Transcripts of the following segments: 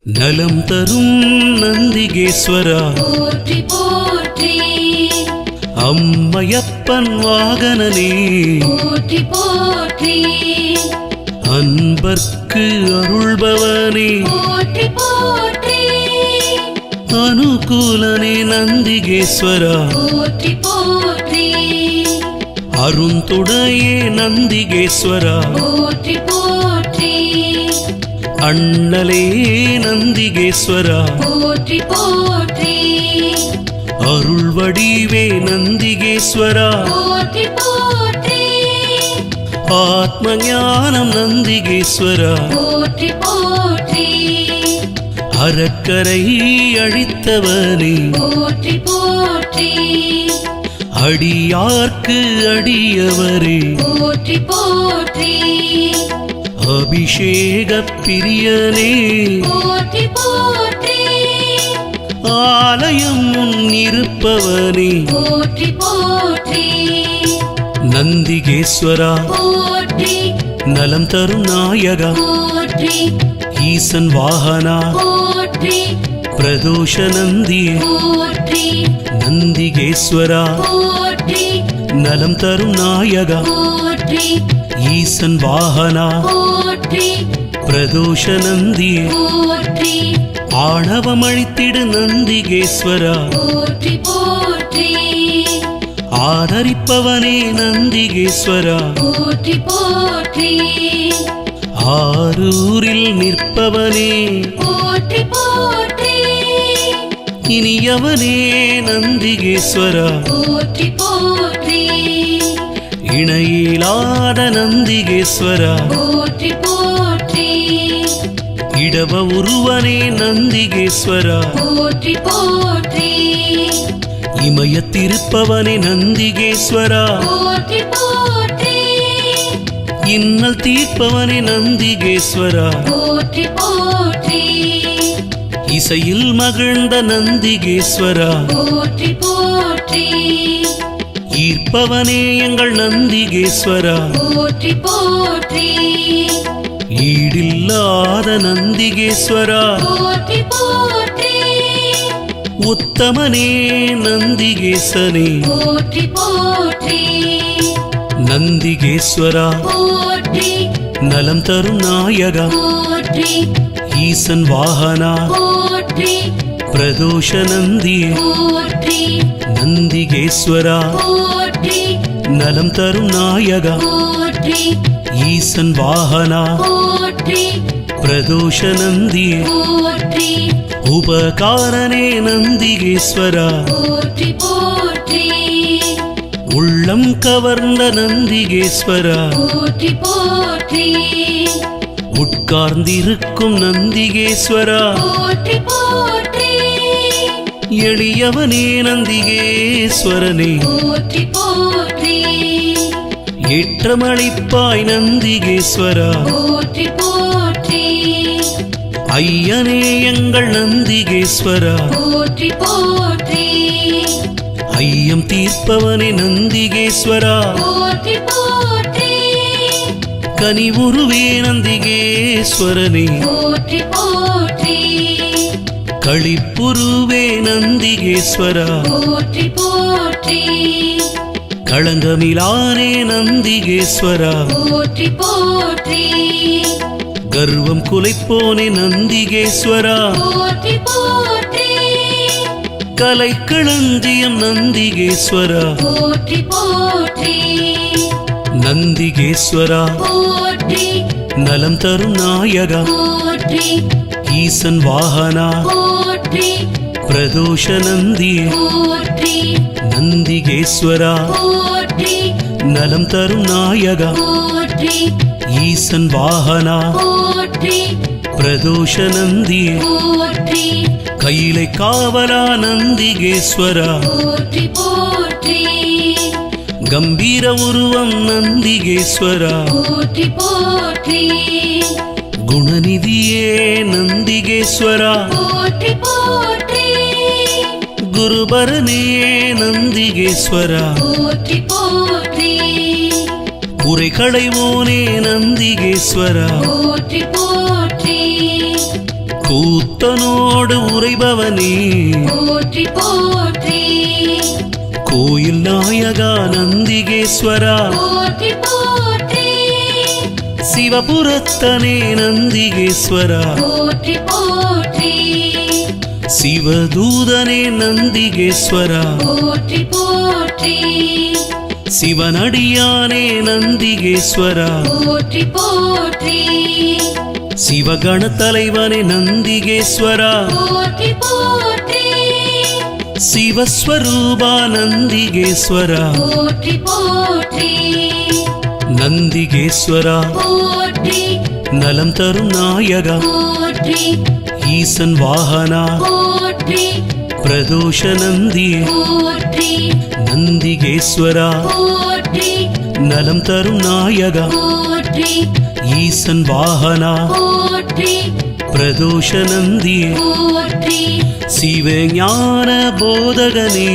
நலம் தரும் நந்திகேஸ்வரா போற்றி போற்றி, அம்மையப்பன் வாகனனே போற்றி போற்றி, அன்பர்க்கு அருள்பவனே போற்றி போற்றி, அனுகூலனே நந்திகேஸ்வரா போற்றி போற்றி, அருந்துடையே நந்திகேஸ்வரா போற்றி போற்றி, அண்ணலே நந்திகேஸ்வரா போற்றி போற்றி, அருள் வடிவே நந்திகேஸ்வரா போற்றி போற்றி, ஆத்ம ஞானம் நந்திகேஸ்வரா போற்றி போற்றி, அறக்கரை அழித்தவனே போற்றி போற்றி, அடியார்க்கு அடியவரே போற்றி போற்றி, அபிஷேக பிரியனே போற்றி போற்றி, ஆலயம் முன்னிருப்பவனே போற்றி போற்றி, நந்திகேஸ்வரா போற்றி நலம் தரும் நாயகா போற்றி, ஈசன் வாகனா போற்றி பிரதோஷ நந்தியே போற்றி, நந்திகேஸ்வரா போற்றி நலம் தரும் நாயகா போற்றி, ஈசன் வாகனா போற்றி பிரதோஷ நந்தியே போற்றி, ஆணவமழித்திடு நந்திகேஸ்வரா போற்றி போற்றி, ஆதரிப்பவனே நந்திகேஸ்வரா போற்றி போற்றி, ஆரூரில் நிற்பவனே போற்றி போற்றி, இனியவனே நந்திகேஸ்வரா போற்றி போற்றி, இணையிலாத நந்திகேஸ்வரா போற்றி போற்றி, இடவ உருவனே நந்திகேஸ்வரா போற்றி போற்றி, இமயத்திருப்பவனே நந்திகேஸ்வரா போற்றி போற்றி, இன்னல் தீர்ப்பவனே நந்திகேஸ்வரா போற்றி போற்றி, இசையில் மகிழ்ந்த நந்திகேஸ்வரா போற்றி போற்றி, ஈர்ப்பவனே எங்கள் நந்திகேஸ்வரா போற்றி போற்றி, ஈடில்லாத நந்திகேஸ்வரா போற்றி போற்றி, உத்தமனே நந்திகேசனே போற்றி போற்றி, நந்திகேஸ்வரா போற்றி நலம் தரும் நாயகா போற்றி, ஈசன் வாகனா போற்றி பிரதோஷ நந்தியே போற்றி, நந்திகேஸ்வரா போற்றி நலம் தரும் நாயகா போற்றி, ஈசன் வாகனா போற்றி பிரதோஷ நந்தியே போற்றி, உபகாரனே நந்திகேஸ்வரா போற்றி போற்றி, உள்ளம் கவர்ந்த நந்திகேஸ்வரா போற்றி போற்றி, உட்கார்ந்திருக்கும் நந்திகேஸ்வரா போற்றி போற்றி, எளியவனே நந்திகேஸ்வரனே போற்றி போற்றி, ஏற்றமளிப்பாய் நந்திகேஸ்வரா போற்றி போற்றி, ஐயனே எங்கள் நந்திகேஸ்வரா போற்றி போற்றி, ஐயம் தீர்ப்பவனே நந்திகேஸ்வரா போற்றி போற்றி, கனிவுருவே நந்திகேஸ்வரனே போற்றி போற்றி, களிப்புருவே நந்திகேஸ்வரா போற்றி போற்றி, களங்கமிலானே நந்திகேஸ்வரா போற்றி போற்றி, கர்வம் குலைப்போனே நந்திகேஸ்வரா போற்றி போற்றி, கலைக்களஞ்சியம் நந்திகேஸ்வரா போற்றி போற்றி, நந்திகேஸ்வரா போற்றி நலம் தரும் நாயகா போற்றி, ஈசன் வாகனா போற்றி பிரதோஷ நந்தியே போற்றி, நந்திகேஸ்வரா போற்றி நலம் தரும் நாயகா போற்றி, ஈசன் வாகனா போற்றி பிரதோஷ நந்தியே போற்றி, கையிலை காவலா நந்திகேஸ்வரா போற்றி போற்றி, கம்பீர உருவம் நந்திகேஸ்வரா போற்றி போற்றி, குணநிதியே நந்திகேஸ்வரா போற்றி போற்றி, குருபரனே நந்திகேஸ்வரா போற்றி போற்றி, குறைகளைவோனே நந்திகேஸ்வரா போற்றி போற்றி, கூத்தனோடு உறைபவனே போற்றி போற்றி கோயில் நாயகா நந்திகேஸ்வரா போற்றி போற்றி சிவபுரத்தனே நந்திகேஸ்வரா போற்றி போற்றி சிவதூதனே நந்திகேஸ்வரா போற்றி போற்றி சிவனடியானே நந்திகேஸ்வரா போற்றி போற்றி சிவகண தலைவனே நந்திகேஸ்வரா போற்றி போற்றி சிவஸ்வரூபா நந்திகேஸ்வரா போற்றி போற்றி நந்திகேஸ்வரா போற்றி நலம் தரும் நாயகா போற்றி ஈசன் வாகனா போற்றி பிரதோஷ நந்தியே போற்றி நந்திகேஸ்வரா போற்றி நலம் தரும் நாயகா போற்றி ஈசன் வாகனா போற்றி பிரதோஷ நந்தியே போற்றி சிவஞான போதகனே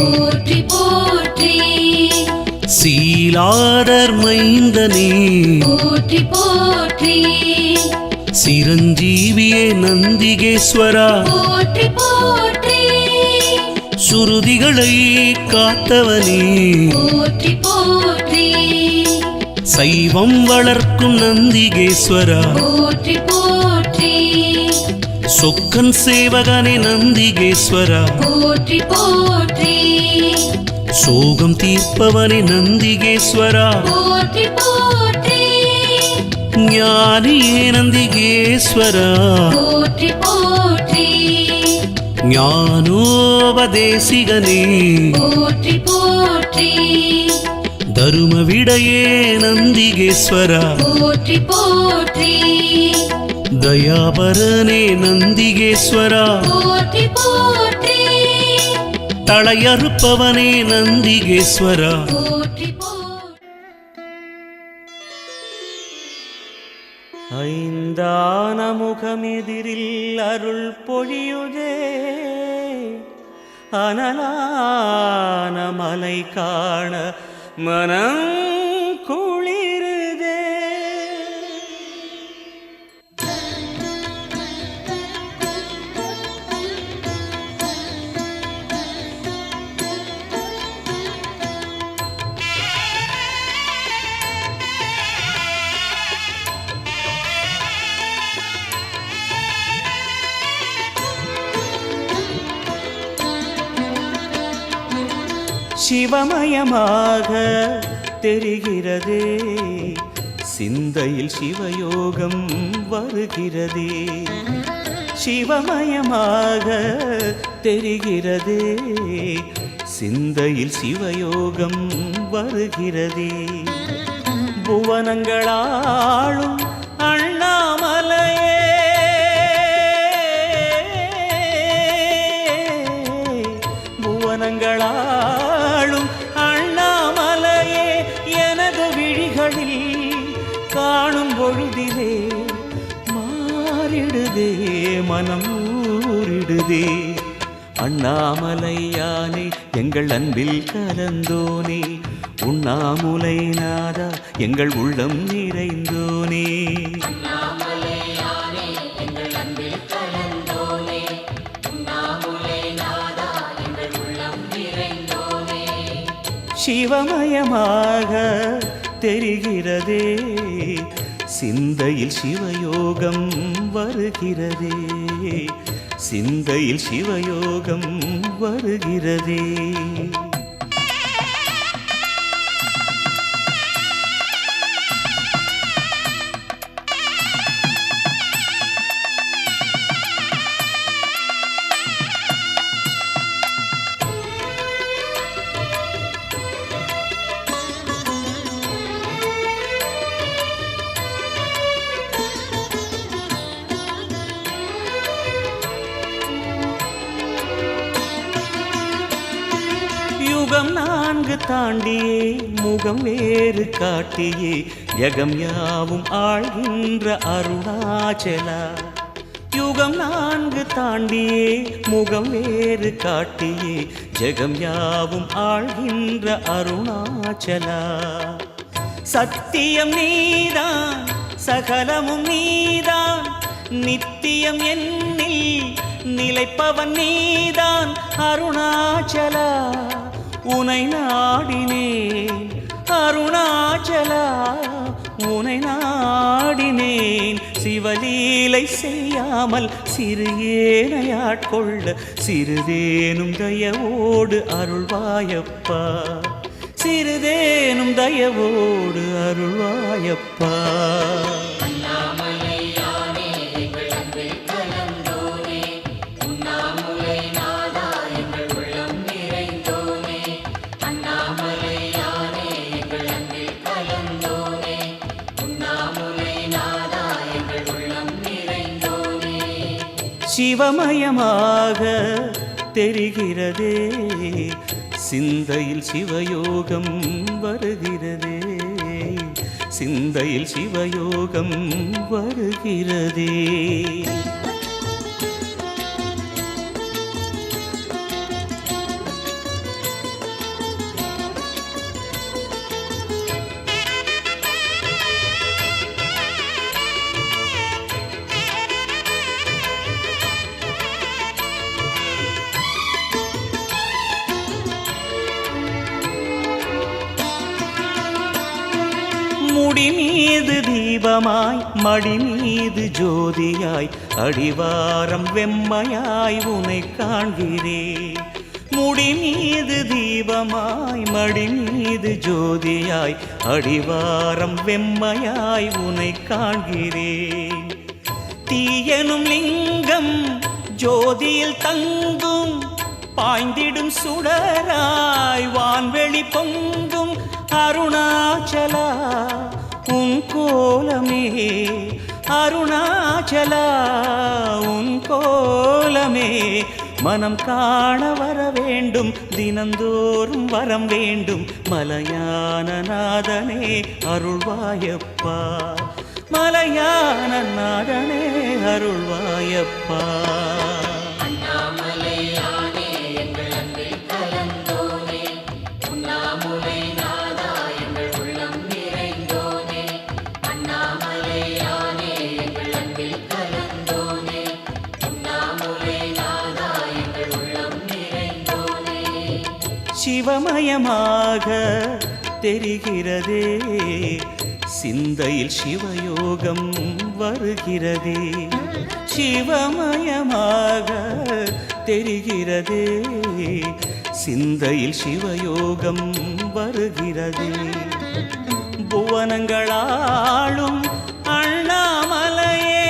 போற்றி போற்றி சீலாதர் மைந்தனே போற்றி போற்றி சிரஞ்சீவியே நந்திகேஸ்வரா போற்றி போற்றி சுருதிகளை காத்தவனே போற்றி போற்றி சைவம் வளர்க்கும் நந்திகேஸ்வரா போற்றி போற்றி சொக்கன் சேவகனே நந்திகேஸ்வரா போற்றி போற்றி சோகம் தீர்ப்பவனே நந்திகேஸ்வரா போற்றி போற்றி ஞானியே நந்திகேஸ்வரா போற்றி போற்றி ஞானோபதேசிகனே போற்றி போற்றி தரும விடையே நந்திகேஸ்வரா போற்றி போற்றி தயாபரனே நந்திகேஸ்வரா போற்றி போற்றி தளையறுப்பவனே நந்திகேஸ்வரா போற்றி போற்றி ஐந்தான முகமெதிரில் அருள் பொழியுதே அனலான மலை காண மனம் குளிருதே சிவமயமாக தெரிகிறதே சிந்தையில் சிவயோகம் வருகிறதே சிவமயமாக தெரிகிறதே சிந்தையில் சிவயோகம் வருகிறதே புவனங்களாளும் அண்ணாமலையே புவனங்களாளும் அண்ணாமலையே எனது விழிகளில் காணும் பொழுதிலே மாறிடுதே மனம் ஊறிடுதே அண்ணாமலையானே எங்கள் அன்பில் கலந்தோனே உண்ணாமுலை நாதா எங்கள் உள்ளம் நிறைந்தோனே சிவமயமாக தெரிகிறதே சிந்தையில் சிவயோகம் வருகிறதே சிந்தையில் சிவயோகம் வருகிறதே யுகம் நான்கு தாண்டியே முகம் வேறு காட்டியே யகம் யாவும் ஆழ்கின்ற அருணாச்சலா யுகம் நான்கு தாண்டியே முகம் வேறு காட்டியே ஜெகம் யாவும் ஆழ்கின்ற அருணாச்சலா சத்தியம் நீதான் சகலமும் நீதான் நித்தியம் என்னில் நிலைப்பவன் நீதான் அருணாச்சலா. உனை நாடினேன் அருணாச்சலா, உனை நாடினேன். சிவலீலை செய்யாமல் சிறு ஏனையாட்கொள்ள சிறிதேனும் தயவோடு அருள்வாயப்பா, சிறிதேனும் தயவோடு அருள்வாயப்பா. சிவமயமாக தெரிகிறதே, சிந்தையில் சிவயோகம் வருகிறதே, சிந்தையில் சிவயோகம் வருகிறதே. முடி மீது தீபமாய் மடி மீது ஜோதியாய் அடிவாரம் வெம்மையாய் உனை காண்கிறேன். முடி மீது தீபமாய் மடி மீது ஜோதியாய் அடிவாரம் வெம்மையாய் உனை காண்கிறேன். தீயனும் லிங்கம் ஜோதியில் தங்கும் பாய்ந்திடும் சுடராய் வான்வெளி பொங்கும் அருணாச்சலா. உன் கோலமே அருணாச்சலா, உன் கோலமே மனம் காண வர வேண்டும், தினந்தோறும் வரம் வேண்டும். மலையான நாதனே அருள்வாயப்பா, மலையான நாதனே அருள்வாயப்பா. சிவமயமாக தெரிகிறதே, சிந்தையில் சிவயோகம் வருகிறதே. சிவமயமாக தெரிகிறதே, சிந்தையில் சிவயோகம் வருகிறதே. புவனங்களாளும் அண்ணாமலையே,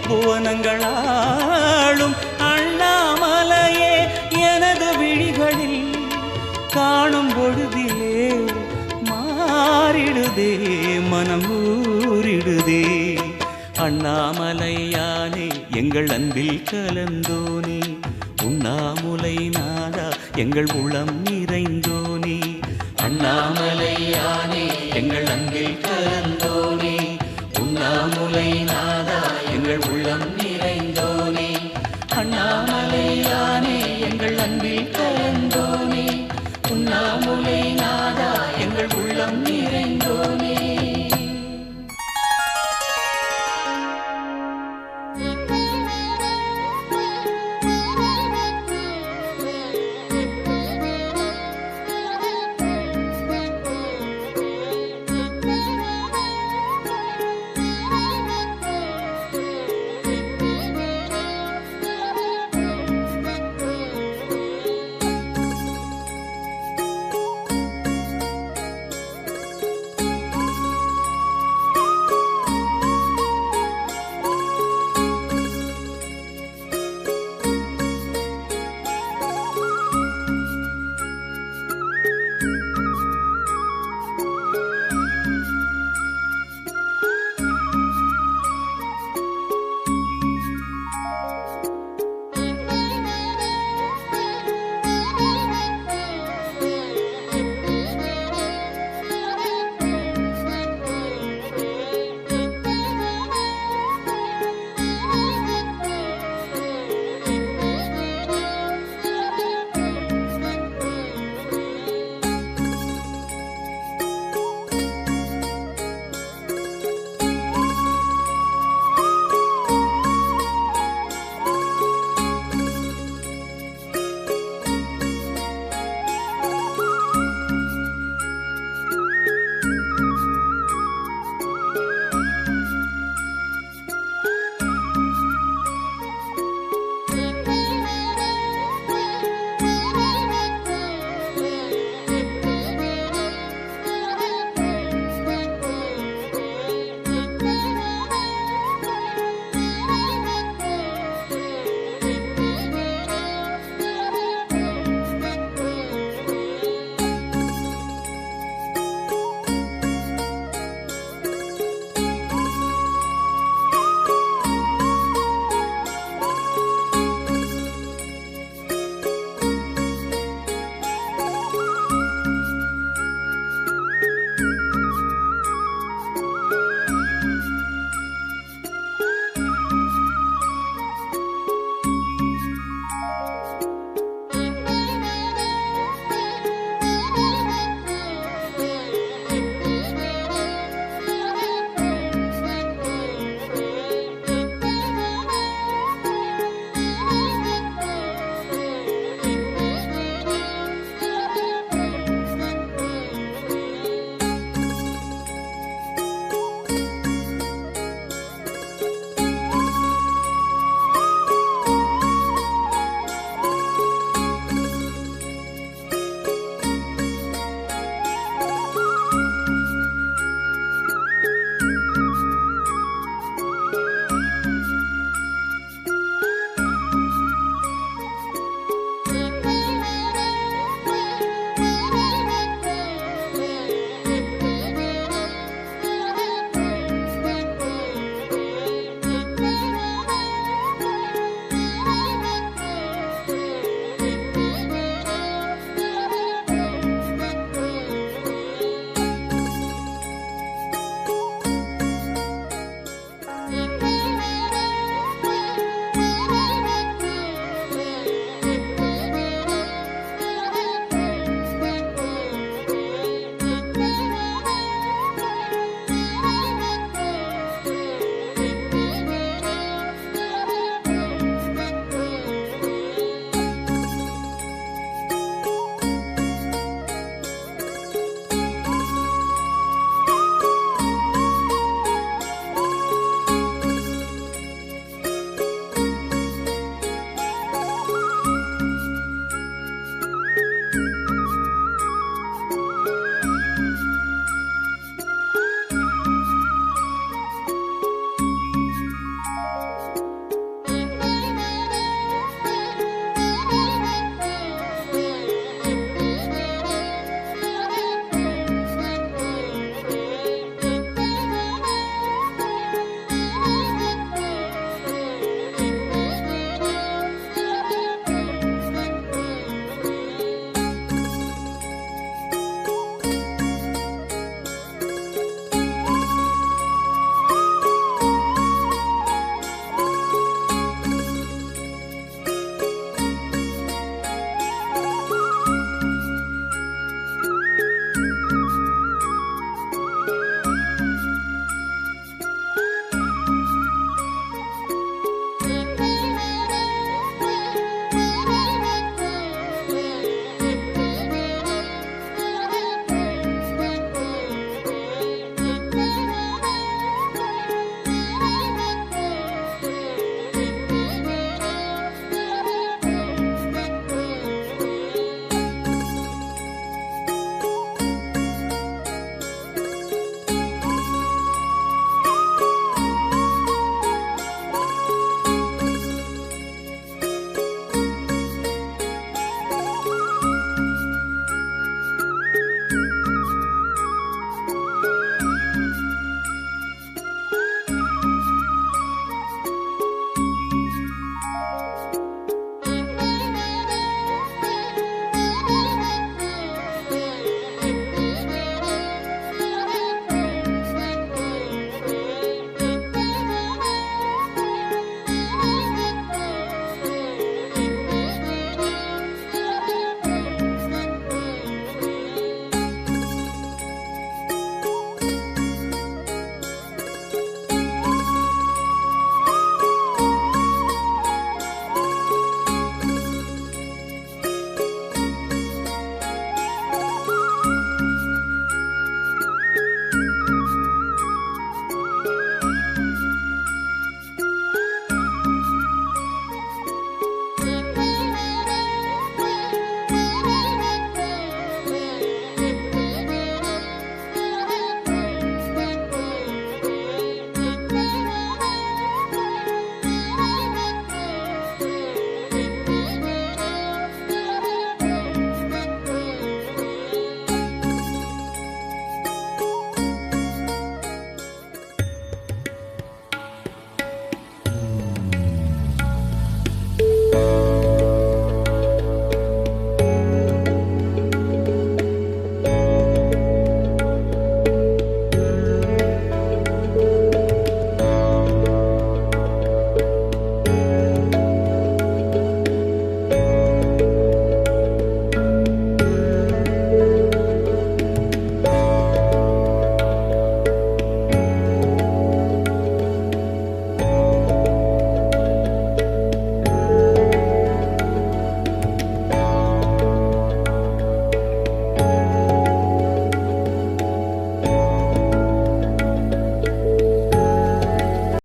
புவனங்களாளும் அண்ணாமலையே, எனது விழிகளில் காணும் பொழுதிலே மாறிடுதே மனம் ஊறிடுதே. அண்ணாமலையானே எங்கள் அன்பில் கலந்தோனே, உண்ணாமுலை நாதா எங்கள் உளம் நிறைந்தோனே. அண்ணாமலையானே எங்கள் அன்பில் கலந்தோனே, உண்ணாமுலை நாதா எங்கள் உள்ளம் நிறைந்தோனே. அண்ணாமலையானே எங்கள் அன்பில் கலந்தோனே, உண்ணாமுலை நாதா எங்கள் உள்ளம்